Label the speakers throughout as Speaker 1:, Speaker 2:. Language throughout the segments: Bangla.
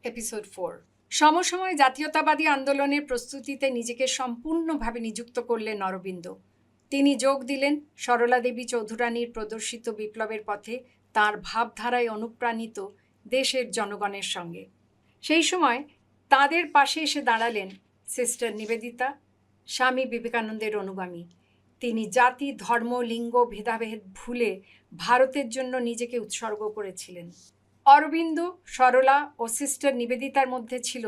Speaker 1: এপিসোড 4। সমসময় জাতীয়তাবাদী আন্দোলনের প্রস্তুতিতে নিজেকে সম্পূর্ণভাবে নিযুক্ত করলেন অরবিন্দ। তিনি যোগ দিলেন সরলা দেবী চৌধুরানীর প্রদর্শিত বিপ্লবের পথে তাঁর ভাবধারায় অনুপ্রাণিত দেশের জনগণের সঙ্গে। সেই সময় তাদের পাশে এসে দাঁড়ালেন সিস্টার নিবেদিতা, স্বামী বিবেকানন্দের অনুগামী। তিনি জাতি, ধর্ম, লিঙ্গ ভেদাভেদ ভুলে ভারতের জন্য নিজেকে উৎসর্গ করেছিলেন। অরবিন্দ, সরলা ও সিস্টার নিবেদিতার মধ্যে ছিল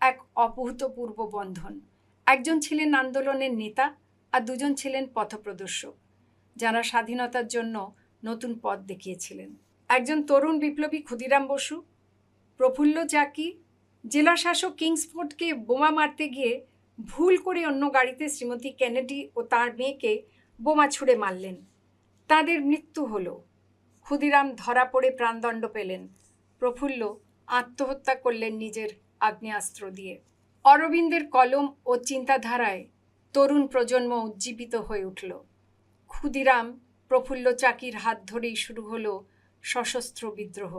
Speaker 1: এক অভূতপূর্ব বন্ধন। একজন ছিলেন আন্দোলনের নেতা আর দুজন ছিলেন পথপ্রদর্শক, যারা স্বাধীনতার জন্য নতুন পথ দেখিয়েছিলেন। একজন তরুণ বিপ্লবী ক্ষুদিরাম বসু, প্রফুল্ল চাকি জেলাশাসক কিংসফোর্ডকে বোমা মারতে গিয়ে ভুল করে অন্য গাড়িতে শ্রীমতী কেনেডি ও তার মেয়েকে বোমা ছুঁড়ে মারলেন। তাদের মৃত্যু হলো। ক্ষুদিরাম ধরা পড়ে প্রাণদণ্ড পেলেন। প্রফুল্ল আত্মহত্যা করলেন নিজের আগ্নেয়াস্ত্র দিয়ে। অরবিন্দের কলম ও চিন্তাধারায় তরুণ প্রজন্ম উজ্জীবিত হয়ে উঠল। ক্ষুদিরাম, প্রফুল্ল চাকির হাত ধরেই শুরু হলো সশস্ত্র বিদ্রোহ।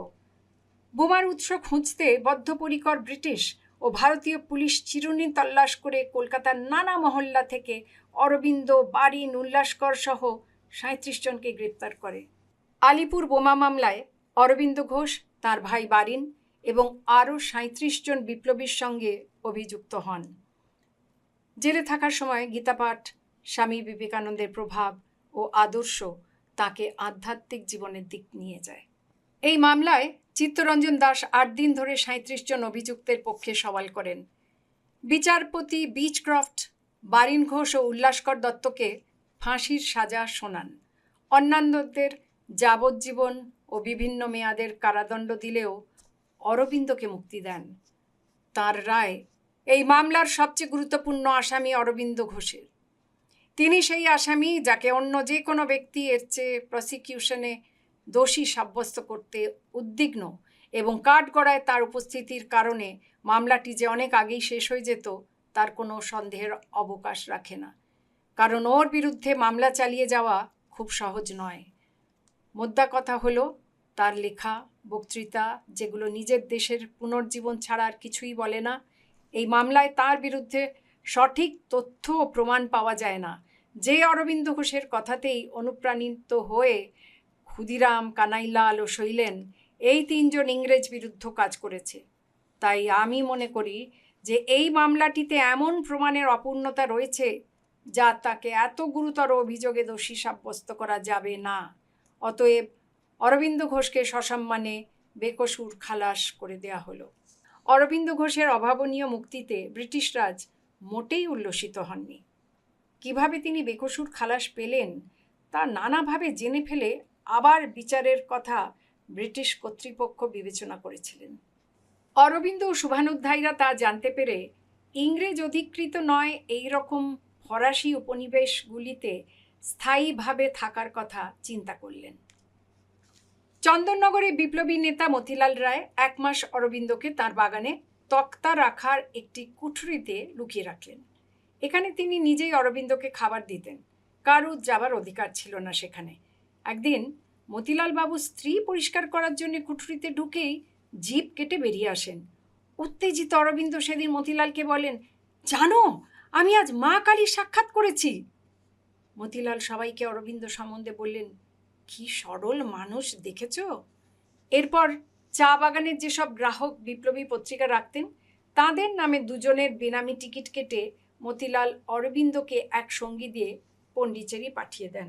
Speaker 1: বোমার উৎস খুঁজতে বদ্ধপরিকর ব্রিটিশ ও ভারতীয় পুলিশ চিরুনি তল্লাশ করে কলকাতার নানা মহল্লা থেকে অরবিন্দ, বারিন, উল্লাসকর সহ ৩৭ জনকে গ্রেপ্তার করে। আলিপুর বোমা মামলায় অরবিন্দ ঘোষ, তার ভাই বারিন এবং আরও ৩৭ জন বিপ্লবীর সঙ্গে অভিযুক্ত হন। জেলে থাকার সময় গীতাপাঠ, স্বামী বিবেকানন্দের প্রভাব ও আদর্শ তাকে আধ্যাত্মিক জীবনের দিক নিয়ে যায়। এই মামলায় চিত্তরঞ্জন দাস ৮ দিন ধরে ৩৭ জন অভিযুক্তের পক্ষে সওয়াল করেন। বিচারপতি বিচক্রফট বারিন ঘোষ ও উল্লাসকর দত্তকে ফাঁসির সাজা শোনান। অন্যান্যদের যাবজ্জীবন ও বিভিন্ন মেয়াদের কারাদণ্ড দিলেও অরবিন্দকে মুক্তি দেন। তার রায় এই মামলার সবচেয়ে গুরুত্বপূর্ণ আসামি অরবিন্দ ঘোষের। তিনি সেই আসামি যাকে অন্য যে কোনো ব্যক্তি এর চেয়ে প্রসিকিউশনে দোষী সাব্যস্ত করতে উদ্বিগ্ন এবং কাঠগড়ায় তার উপস্থিতির কারণে মামলাটি যে অনেক আগেই শেষ হয়ে যেত তার কোনো সন্দেহের অবকাশ রাখে না। কারণ ওর বিরুদ্ধে মামলা চালিয়ে যাওয়া খুব সহজ নয়। মোদ্দা কথা হলো, তার লেখা, বক্তৃতা, যেগুলো নিজের দেশের পুনর্জীবন ছাড়া আর কিছুই বলে না, এই মামলায় তার বিরুদ্ধে সঠিক তথ্য ও প্রমাণ পাওয়া যায় না। যে অরবিন্দ ঘোষের কথাতেই অনুপ্রাণিত হয়ে ক্ষুদিরাম, কানাইলাল ও শৈলেন এই ৩ জন ইংরেজ বিরুদ্ধ কাজ করেছে। তাই আমি মনে করি যে এই মামলাটিতে এমন প্রমাণের অপূর্ণতা রয়েছে যা তাকে এত গুরুতর অভিযোগে দোষী সাব্যস্ত করা যাবে না। অতএব অরবিন্দ ঘোষকে সসম্মানে বেকসুর খালাস করে দেয়া হলো। অরবিন্দ ঘোষের অভাবনীয় মুক্তিতে ব্রিটিশ রাজ মোটেই উল্লসিত হননি। কিভাবে তিনি বেকসুর খালাস পেলেন তা নানাভাবে জেনে ফেলে আবার বিচারের কথা ব্রিটিশ কর্তৃপক্ষ বিবেচনা করেছিলেন। অরবিন্দ ও শুভানুধ্যায়ীরা তা জানতে পেরে ইংরেজ অধিকৃত নয় এই রকম ফরাসি উপনিবেশগুলিতে স্থায়ীভাবে থাকার কথা চিন্তা করলেন। চন্দননগরে বিপ্লবী নেতা মতিলাল রায় ১ মাস অরবিন্দকে তার বাগানে তক্তা রাখার একটি কুঠরিতে লুকিয়ে রাখলেন। এখানে তিনি নিজেই অরবিন্দকে খাবার দিতেন। কারুর যাবার অধিকার ছিল না সেখানে। একদিন মতিলাল বাবু স্ত্রী পরিষ্কার করার জন্য কুঠরিতে ঢুকেই জিভ কেটে বেরিয়ে আসেন। উত্তেজিত অরবিন্দ সেদিন মতিলালকে বলেন, জানো, আমি আজ মা কালীর সাক্ষাৎ করেছি। মতিলাল সবাইকে অরবিন্দ সম্বন্ধে বললেন, কি সরল মানুষ দেখেছ। এরপর চা বাগানের যেসব গ্রাহক বিপ্লবী পত্রিকা রাখতেন তাদের নামে 2 জনের বেনামি টিকিট কেটে মতিলাল অরবিন্দকে এক সঙ্গী দিয়ে পন্ডিচেরি পাঠিয়ে দেন।